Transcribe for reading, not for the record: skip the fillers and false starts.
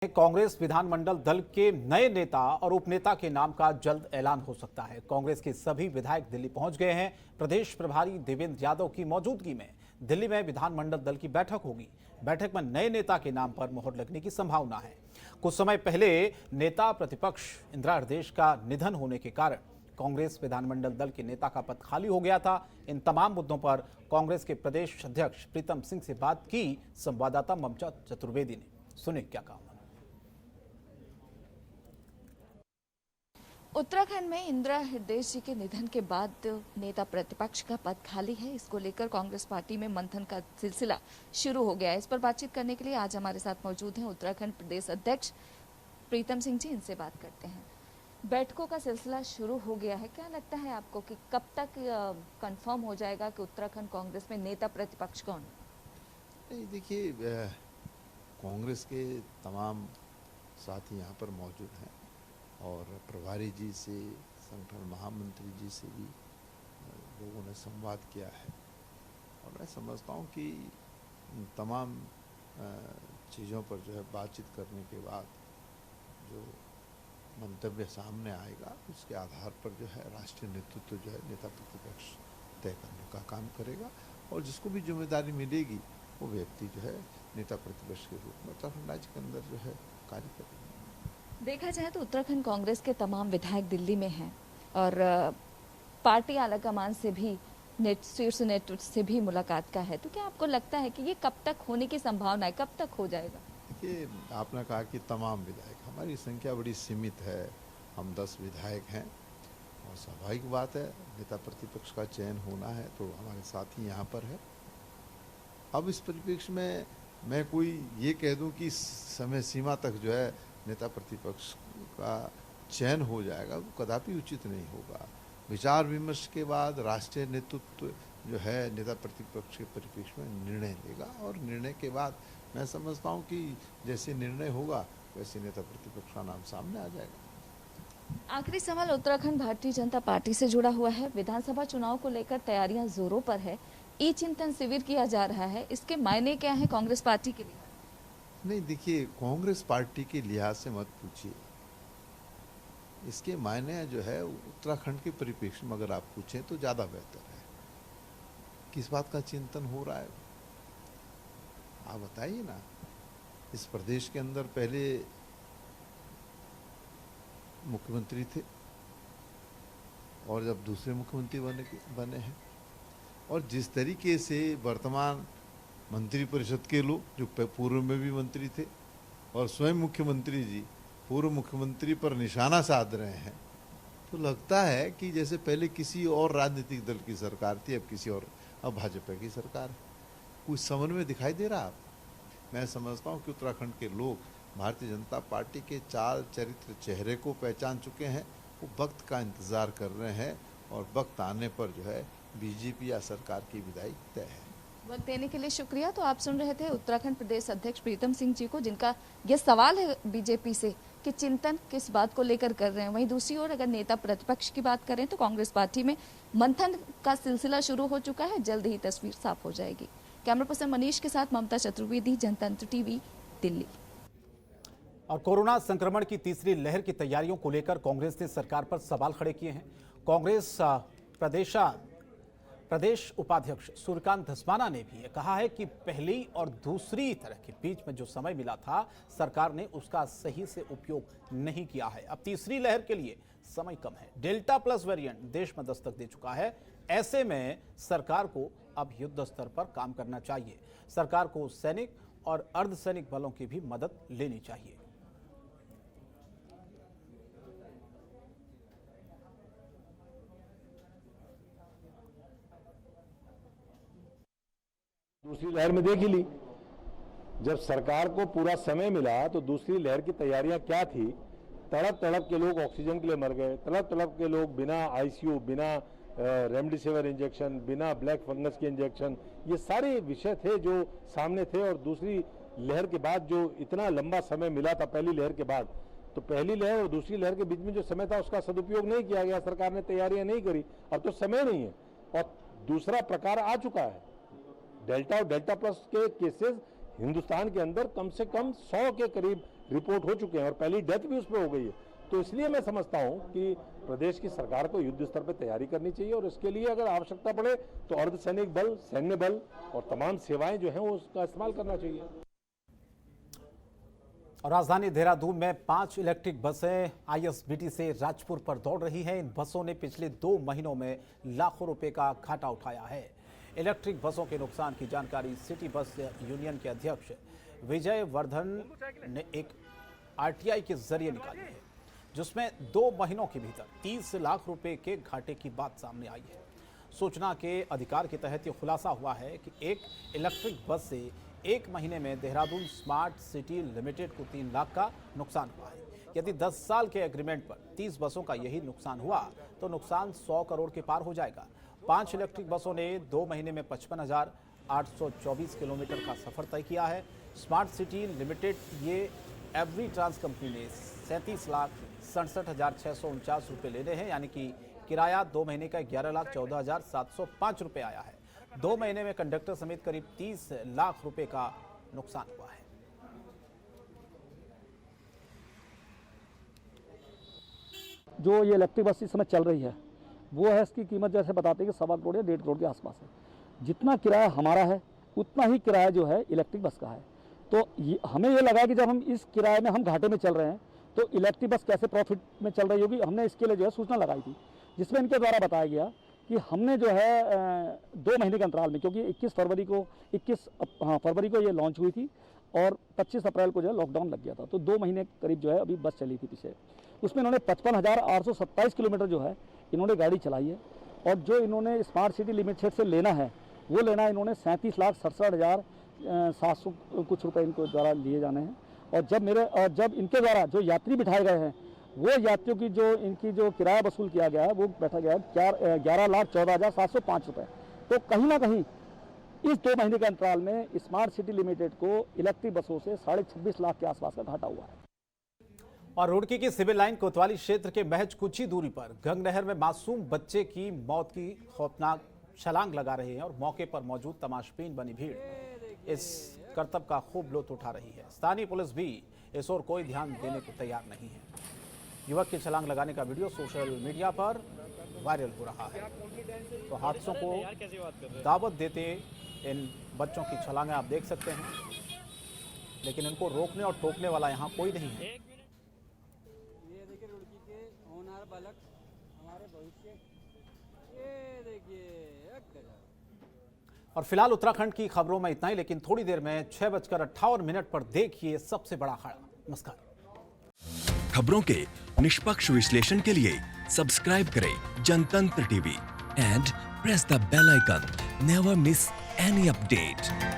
कांग्रेस विधानमंडल दल के नए नेता और उपनेता के नाम का जल्द ऐलान हो सकता है। कांग्रेस के सभी विधायक दिल्ली पहुंच गए हैं। प्रदेश प्रभारी देवेंद्र यादव की मौजूदगी में दिल्ली में विधानमंडल दल की बैठक होगी। बैठक में नए नेता के नाम पर मोहर लगने की संभावना है। कुछ समय पहले नेता प्रतिपक्ष इंदिरा हृदयेश का निधन होने के कारण कांग्रेस विधानमंडल दल के नेता का पद खाली हो गया था। इन तमाम मुद्दों पर कांग्रेस के प्रदेश अध्यक्ष प्रीतम सिंह से बात की संवाददाता ममता चतुर्वेदी ने। सुने क्या कहा। उत्तराखंड में इंदिरा हृदयेश जी के निधन के बाद नेता प्रतिपक्ष का पद खाली है। इसको लेकर कांग्रेस पार्टी में मंथन का सिलसिला शुरू हो गया है। इस पर बातचीत करने के लिए आज हमारे साथ मौजूद हैं उत्तराखंड प्रदेश अध्यक्ष प्रीतम सिंह जी। इनसे बात करते हैं। बैठकों का सिलसिला शुरू हो गया है, क्या लगता है आपको कि कब तक कंफर्म हो जाएगा कि उत्तराखंड कांग्रेस में नेता प्रतिपक्ष कौन? देखिए, कांग्रेस के तमाम साथी यहाँ पर मौजूद हैं और प्रभारी जी से, संगठन महामंत्री जी से भी लोगों ने संवाद किया है और मैं समझता हूँ कि तमाम चीज़ों पर जो है बातचीत करने के बाद जो मंतव्य सामने आएगा उसके आधार पर जो है राष्ट्रीय नेतृत्व जो है नेता प्रतिपक्ष तय करने का काम करेगा और जिसको भी जिम्मेदारी मिलेगी वो व्यक्ति जो है नेता प्रतिपक्ष के रूप में उत्तराखंड राज्य के अंदर जो है कार्य करेगा। देखा जाए तो उत्तराखंड कांग्रेस के तमाम विधायक दिल्ली में हैं और पार्टी आलाकमान से भी शीर्ष नेतृत्व से भी मुलाकात का है, तो क्या आपको लगता है कि ये कब तक होने की संभावना है, कब तक हो जाएगा? देखिए, आपने कहा कि तमाम विधायक, हमारी संख्या बड़ी सीमित है, हम 10 विधायक हैं और स्वाभाविक बात है नेता प्रतिपक्ष का चयन होना है तो हमारे साथी यहाँ पर है। अब इस परिप्रेक्ष्य में मैं कोई ये कह दूँ कि समय सीमा तक जो है नेता प्रतिपक्ष का चयन हो जाएगा, वो कदापि उचित नहीं होगा। विचार विमर्श के बाद राष्ट्रीय नेतृत्व जो है नेता प्रतिपक्ष के परिप्रेक्ष्य में निर्णय लेगा और निर्णय के बाद मैं समझता हूँ कि जैसे निर्णय होगा वैसे नेता प्रतिपक्ष का नाम सामने आ जाएगा। आखिरी सवाल उत्तराखंड भारतीय जनता पार्टी से जुड़ा हुआ है। विधानसभा चुनाव को लेकर तैयारियां जोरों पर है। ई चिंतन शिविर किया जा रहा है, इसके मायने क्या है कांग्रेस पार्टी के लिए? नहीं, देखिए, कांग्रेस पार्टी के लिहाज से मत पूछिए, इसके मायने जो है उत्तराखंड के परिप्रेक्ष्य में अगर आप पूछें तो ज़्यादा बेहतर है। किस बात का चिंतन हो रहा है आप बताइए ना। इस प्रदेश के अंदर पहले मुख्यमंत्री थे और जब दूसरे मुख्यमंत्री बने हैं और जिस तरीके से वर्तमान मंत्री परिषद के लोग जो पूर्व में भी मंत्री थे और स्वयं मुख्यमंत्री जी पूर्व मुख्यमंत्री पर निशाना साध रहे हैं, तो लगता है कि जैसे पहले किसी और राजनीतिक दल की सरकार थी, अब किसी और, अब भाजपा की सरकार है। कुछ समन्वय दिखाई दे रहा है आपको? मैं समझता हूँ कि उत्तराखंड के लोग भारतीय जनता पार्टी के चाल चरित्र चेहरे को पहचान चुके हैं। वो वक्त का इंतज़ार कर रहे हैं और वक्त आने पर जो है बीजेपी या सरकार की विदाई तय है। वक्त देने के लिए शुक्रिया। तो आप सुन रहे थे उत्तराखंड प्रदेश अध्यक्ष प्रीतम सिंह जी को, जिनका यह सवाल है बीजेपी से कि चिंतन किस बात को लेकर कर रहे हैं। वहीं दूसरी ओर अगर नेता प्रतिपक्ष की बात करें तो कांग्रेस पार्टी में मंथन का सिलसिला शुरू हो चुका है। जल्द ही तस्वीर साफ हो जाएगी। कैमरा पर्सन मनीष के साथ ममता चतुर्वेदी, जनतंत्र टीवी, दिल्ली। और कोरोना संक्रमण की तीसरी लहर की तैयारियों को लेकर कांग्रेस ने सरकार पर सवाल खड़े किए हैं। कांग्रेस प्रदेश उपाध्यक्ष सूर्यकांत धस्माना ने भी कहा है कि पहली और दूसरी तरह के बीच में जो समय मिला था सरकार ने उसका सही से उपयोग नहीं किया है। अब तीसरी लहर के लिए समय कम है। डेल्टा प्लस वेरिएंट देश में दस्तक दे चुका है। ऐसे में सरकार को अब युद्ध स्तर पर काम करना चाहिए। सरकार को सैनिक और अर्धसैनिक बलों की भी मदद लेनी चाहिए। दूसरी लहर में देख ही ली, जब सरकार को पूरा समय मिला तो दूसरी लहर की तैयारियां क्या थी। तड़प तड़प के लोग ऑक्सीजन के लिए मर गए, तड़प तड़प के लोग बिना आईसीयू, बिना रेमडेसिविर इंजेक्शन, बिना ब्लैक फंगस के इंजेक्शन, ये सारे विषय थे जो सामने थे। और दूसरी लहर के बाद जो इतना लंबा समय मिला था पहली लहर के बाद, तो पहली लहर और दूसरी लहर के बीच में जो समय था उसका सदुपयोग नहीं किया गया, सरकार ने तैयारियां नहीं करी। अब तो समय नहीं है और दूसरा प्रकार आ चुका है। डेल्टा और डेल्टा प्लस के केसेस हिंदुस्तान के अंदर कम से कम 100 के करीब रिपोर्ट हो चुके हैं और पहली डेथ भी उस पर हो गई है। तो इसलिए मैं समझता हूं कि प्रदेश की सरकार को युद्ध स्तर पर तैयारी करनी चाहिए और इसके लिए अगर आवश्यकता पड़े तो अर्धसैनिक बल, सैन्य बल और तमाम सेवाएं जो हैं वो उसका इस्तेमाल करना चाहिए। और राजधानी देहरादून में 5 इलेक्ट्रिक बसें आईएसबीटी से राजपुर पर दौड़ रही हैं। इन बसों ने पिछले 2 महीनों में लाखों रुपए का घाटा उठाया है। इलेक्ट्रिक बसों के नुकसान की जानकारी सिटी बस यूनियन के अध्यक्ष विजय वर्धन ने एक आरटीआई के जरिए निकाली है, जिसमें 2 महीनों के भीतर 30 लाख रुपए के घाटे की बात सामने आई है। सूचना के अधिकार के तहत ये खुलासा हुआ है कि एक इलेक्ट्रिक बस से 1 महीने में देहरादून स्मार्ट सिटी लिमिटेड को 3 लाख का नुकसान हुआ है। यदि 10 साल के एग्रीमेंट पर 30 बसों का यही नुकसान हुआ तो नुकसान 100 करोड़ के पार हो जाएगा। 5 इलेक्ट्रिक बसों ने 2 महीने में 55,824 किलोमीटर का सफर तय किया है। स्मार्ट सिटी लिमिटेड ये एवरी ट्रांस कंपनी ने 37,67,649 रुपये लेने हैं, यानी कि किराया 2 महीने का 11,14,705 रुपये आया है। 2 महीने में कंडक्टर समेत करीब 30 लाख रुपए का नुकसान हुआ है। जो ये इलेक्ट्रिक बस इस समय चल रही है वो है, इसकी कीमत जैसे बताते हैं कि 1.25 करोड़ या 1.5 करोड़ के आसपास है। जितना किराया हमारा है उतना ही किराया जो है इलेक्ट्रिक बस का है। तो हमें ये लगा कि जब हम इस किराए में हम घाटे में चल रहे हैं तो इलेक्ट्रिक बस कैसे प्रॉफिट में चल रही होगी। हमने इसके लिए जो है सूचना लगाई थी, जिसमें इनके द्वारा बताया गया कि हमने जो है 2 महीने के अंतराल में, क्योंकि 21 फरवरी को ये लॉन्च हुई थी और 25 अप्रैल को जो है लॉकडाउन लग गया था, तो 2 महीने करीब जो है अभी बस चली थी पीछे। उसमें इन्होंने 55,827 किलोमीटर जो है इन्होंने गाड़ी चलाई है और जो इन्होंने स्मार्ट सिटी लिमिटेड से लेना है वो लेना है इन्होंने 37,67,700 कुछ रुपए इनको द्वारा लिए जाने हैं। और जब इनके द्वारा जो यात्री बिठाए गए हैं वो यात्रियों की जो इनकी जो किराया वसूल किया गया है वो बैठा गया है 11,14,705 रुपये। तो कहीं ना कहीं इस 2 महीने के अंतराल में स्मार्ट सिटी लिमिटेड को इलेक्ट्रिक बसों से 26.5 लाख के आसपास का घाटा हुआ है। और रुड़की की सिविल लाइन कोतवाली क्षेत्र के महज कुछ ही दूरी पर गंग नहर में मासूम बच्चे की मौत की खौफनाक छलांग लगा रहे हैं और मौके पर मौजूद तमाशबीन बनी भीड़ इस करतब का खूब लुत्फ उठा रही है। स्थानीय पुलिस भी इस ओर कोई ध्यान देने को तैयार नहीं है। युवक के छलांग लगाने का वीडियो सोशल मीडिया पर वायरल हो रहा है। तो हादसों को दावत देते इन बच्चों की छलांगें आप देख सकते हैं, लेकिन इनको रोकने और टोकने वाला यहाँ कोई नहीं है। ये देखिए रुड़की के होनहार बालक हमारे भविष्य, ये देखिए। और फिलहाल उत्तराखंड की खबरों में इतना ही, लेकिन थोड़ी देर में 6:58 पर देखिए सबसे बड़ा अखाड़ा। नमस्कार। खबरों के निष्पक्ष विश्लेषण के लिए सब्सक्राइब करें Jantantra TV and press the bell icon. Never miss any update.